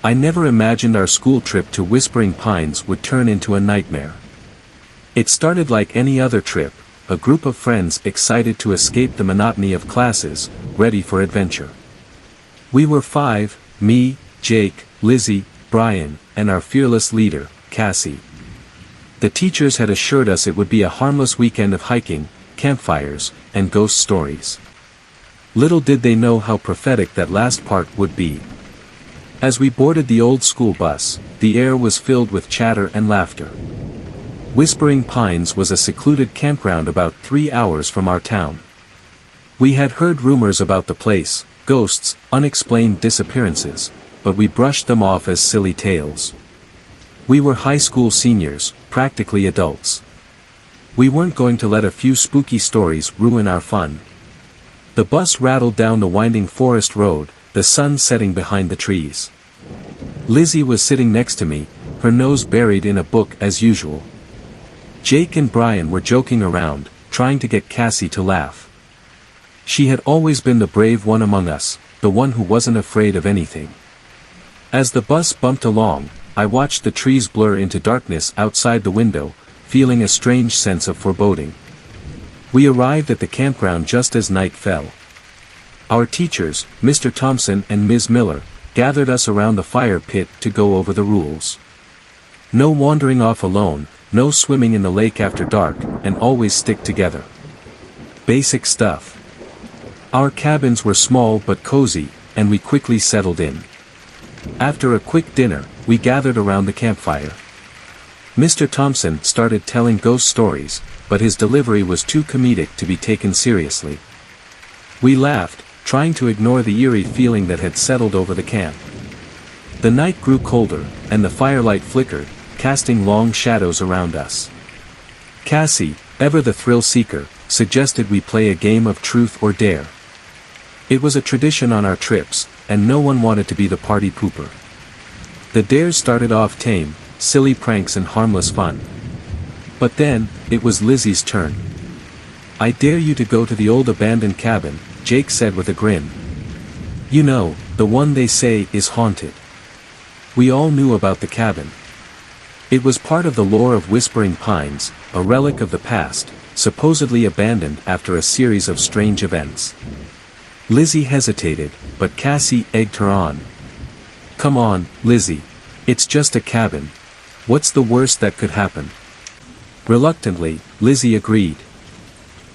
I never imagined our school trip to Whispering Pines would turn into a nightmare. It started like any other trip, a group of friends excited to escape the monotony of classes, ready for adventure. We were 5, me, Jake, Lizzie, Brian, and our fearless leader, Cassie. The teachers had assured us it would be a harmless weekend of hiking, campfires, and ghost stories. Little did they know how prophetic that last part would be. As we boarded the old school bus, the air was filled with chatter and laughter. Whispering Pines was a secluded campground about 3 hours from our town. We had heard rumors about the place, ghosts, unexplained disappearances, but we brushed them off as silly tales. We were high school seniors, practically adults. We weren't going to let a few spooky stories ruin our fun. The bus rattled down the winding forest road, the sun setting behind the trees. Lizzie was sitting next to me, her nose buried in a book as usual. Jake and Brian were joking around, trying to get Cassie to laugh. She had always been the brave one among us, the one who wasn't afraid of anything. As the bus bumped along, I watched the trees blur into darkness outside the window, feeling a strange sense of foreboding. We arrived at the campground just as night fell. Our teachers, Mr. Thompson and Ms. Miller, gathered us around the fire pit to go over the rules. No wandering off alone, no swimming in the lake after dark, and always stick together. Basic stuff. Our cabins were small but cozy, and we quickly settled in. After a quick dinner, we gathered around the campfire. Mr. Thompson started telling ghost stories, but his delivery was too comedic to be taken seriously. We laughed, trying to ignore the eerie feeling that had settled over the camp. The night grew colder, and the firelight flickered, casting long shadows around us. Cassie, ever the thrill-seeker, suggested we play a game of truth or dare. It was a tradition on our trips, and no one wanted to be the party pooper. The dares started off tame, silly pranks and harmless fun. But then, it was Lizzie's turn. "I dare you to go to the old abandoned cabin," Jake said with a grin. "You know, the one they say is haunted." We all knew about the cabin. It was part of the lore of Whispering Pines, a relic of the past, supposedly abandoned after a series of strange events. Lizzie hesitated, but Cassie egged her on. "Come on, Lizzie. It's just a cabin. What's the worst that could happen?" Reluctantly, Lizzie agreed.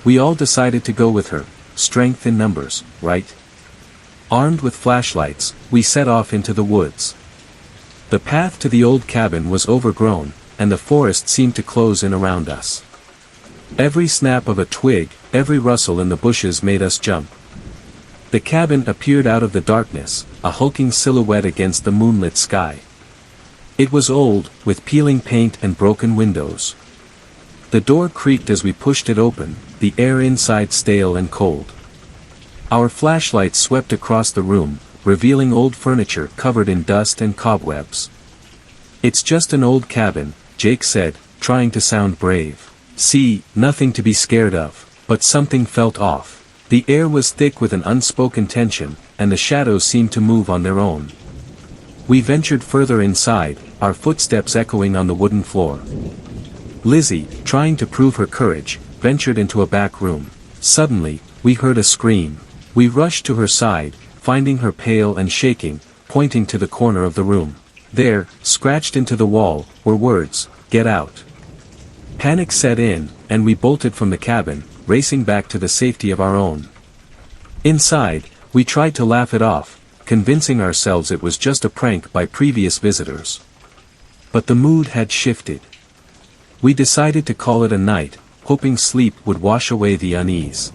We all decided to go with her. Strength in numbers, right? Armed with flashlights, we set off into the woods. The path to the old cabin was overgrown, and the forest seemed to close in around us. Every snap of a twig, every rustle in the bushes made us jump. The cabin appeared out of the darkness, a hulking silhouette against the moonlit sky. It was old, with peeling paint and broken windows. The door creaked as we pushed it open, the air inside stale and cold. Our flashlights swept across the room, revealing old furniture covered in dust and cobwebs. "It's just an old cabin," Jake said, trying to sound brave. "See, nothing to be scared of." But something felt off. The air was thick with an unspoken tension, and the shadows seemed to move on their own. We ventured further inside, our footsteps echoing on the wooden floor. Lizzie, trying to prove her courage, ventured into a back room. Suddenly, we heard a scream. We rushed to her side, finding her pale and shaking, pointing to the corner of the room. There, scratched into the wall, were words, "Get out." Panic set in, and we bolted from the cabin, racing back to the safety of our own. Inside, we tried to laugh it off, convincing ourselves it was just a prank by previous visitors. But the mood had shifted. We decided to call it a night, hoping sleep would wash away the unease.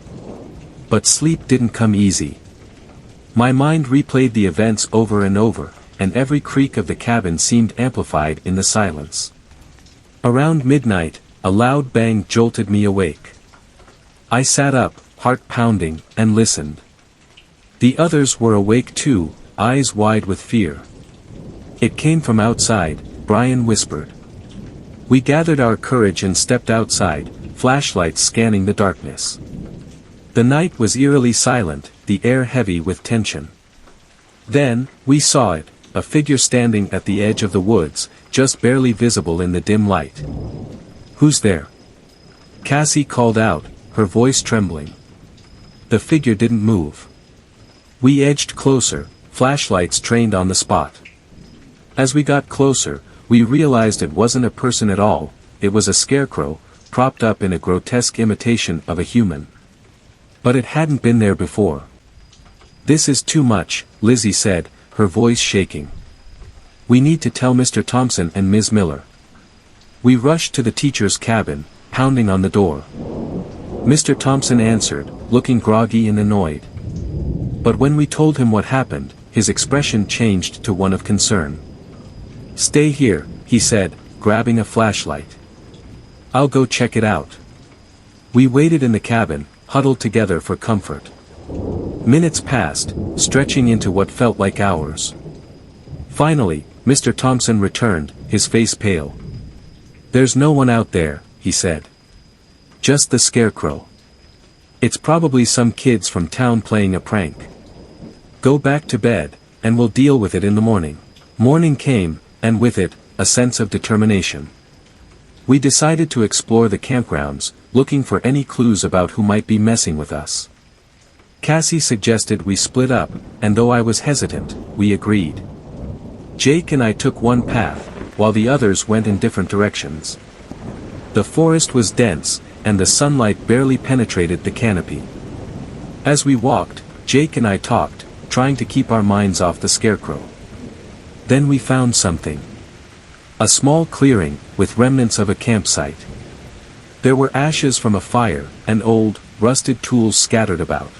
But sleep didn't come easy. My mind replayed the events over and over, and every creak of the cabin seemed amplified in the silence. Around midnight, a loud bang jolted me awake. I sat up, heart pounding, and listened. The others were awake too, eyes wide with fear. "It came from outside," Brian whispered. We gathered our courage and stepped outside, flashlights scanning the darkness. The night was eerily silent, the air heavy with tension. Then, we saw it, a figure standing at the edge of the woods, just barely visible in the dim light. "Who's there?" Cassie called out, her voice trembling. The figure didn't move. We edged closer, flashlights trained on the spot. As we got closer, we realized it wasn't a person at all, it was a scarecrow, propped up in a grotesque imitation of a human. But it hadn't been there before. "This is too much," Lizzie said, her voice shaking. "We need to tell Mr. Thompson and Ms. Miller." We rushed to the teacher's cabin, pounding on the door. Mr. Thompson answered, looking groggy and annoyed. But when we told him what happened, his expression changed to one of concern. "Stay here," he said, grabbing a flashlight. "I'll go check it out." We waited in the cabin, huddled together for comfort. Minutes passed, stretching into what felt like hours. Finally, Mr. Thompson returned, his face pale. "There's no one out there," he said. "Just the scarecrow. It's probably some kids from town playing a prank. Go back to bed, and we'll deal with it in the morning." Morning came, and with it, a sense of determination. We decided to explore the campgrounds, looking for any clues about who might be messing with us. Cassie suggested we split up, and though I was hesitant, we agreed. Jake and I took one path, while the others went in different directions. The forest was dense, and the sunlight barely penetrated the canopy. As we walked, Jake and I talked, trying to keep our minds off the scarecrow. Then we found something. A small clearing, with remnants of a campsite. There were ashes from a fire, and old, rusted tools scattered about.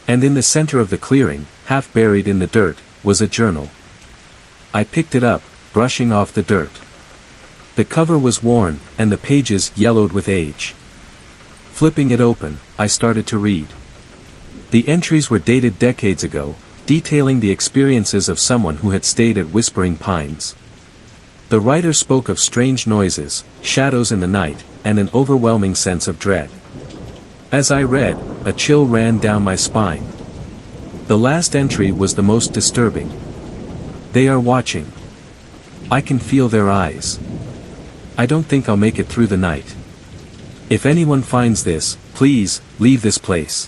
And in the center of the clearing, half buried in the dirt, was a journal. I picked it up, brushing off the dirt. The cover was worn, and the pages yellowed with age. Flipping it open, I started to read. The entries were dated decades ago, detailing the experiences of someone who had stayed at Whispering Pines. The writer spoke of strange noises, shadows in the night, and an overwhelming sense of dread. As I read, a chill ran down my spine. The last entry was the most disturbing. "They are watching. I can feel their eyes. I don't think I'll make it through the night. If anyone finds this, please, leave this place."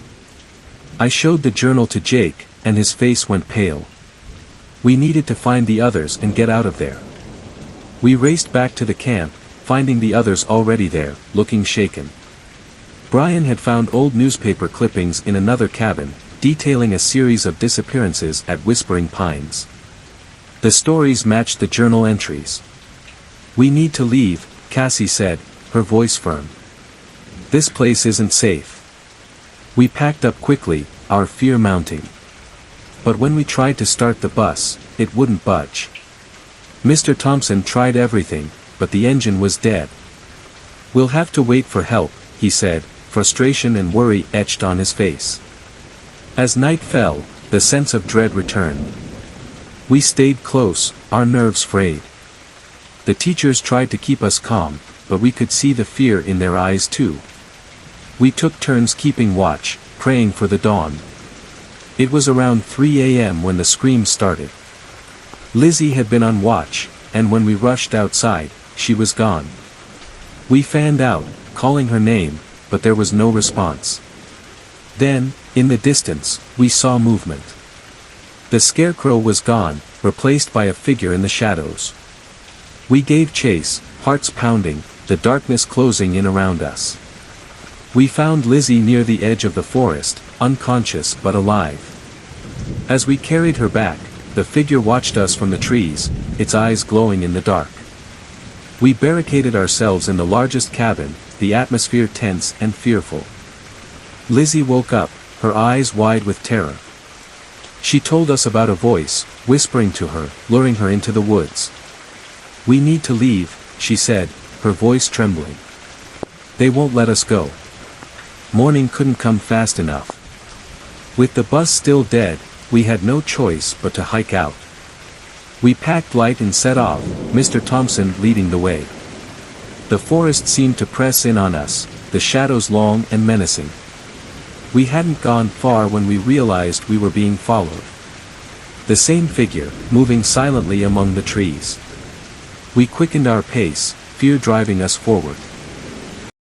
I showed the journal to Jake, and his face went pale. We needed to find the others and get out of there. We raced back to the camp, finding the others already there, looking shaken. Brian had found old newspaper clippings in another cabin, detailing a series of disappearances at Whispering Pines. The stories matched the journal entries. "We need to leave," Cassie said, her voice firm. "This place isn't safe." We packed up quickly, our fear mounting. But when we tried to start the bus, it wouldn't budge. Mr. Thompson tried everything, but the engine was dead. "We'll have to wait for help," he said, frustration and worry etched on his face. As night fell, the sense of dread returned. We stayed close, our nerves frayed. The teachers tried to keep us calm, but we could see the fear in their eyes too. We took turns keeping watch, praying for the dawn. It was around 3 a.m. when the screams started. Lizzie had been on watch, and when we rushed outside, she was gone. We fanned out, calling her name, but there was no response. Then, in the distance, we saw movement. The scarecrow was gone, replaced by a figure in the shadows. We gave chase, hearts pounding, the darkness closing in around us. We found Lizzie near the edge of the forest, unconscious but alive. As we carried her back, the figure watched us from the trees, its eyes glowing in the dark. We barricaded ourselves in the largest cabin, the atmosphere tense and fearful. Lizzie woke up, her eyes wide with terror. She told us about a voice, whispering to her, luring her into the woods. "We need to leave," she said, her voice trembling. "They won't let us go." Morning couldn't come fast enough. With the bus still dead, we had no choice but to hike out. We packed light and set off, Mr. Thompson leading the way. The forest seemed to press in on us, the shadows long and menacing. We hadn't gone far when we realized we were being followed. The same figure, moving silently among the trees. We quickened our pace, fear driving us forward.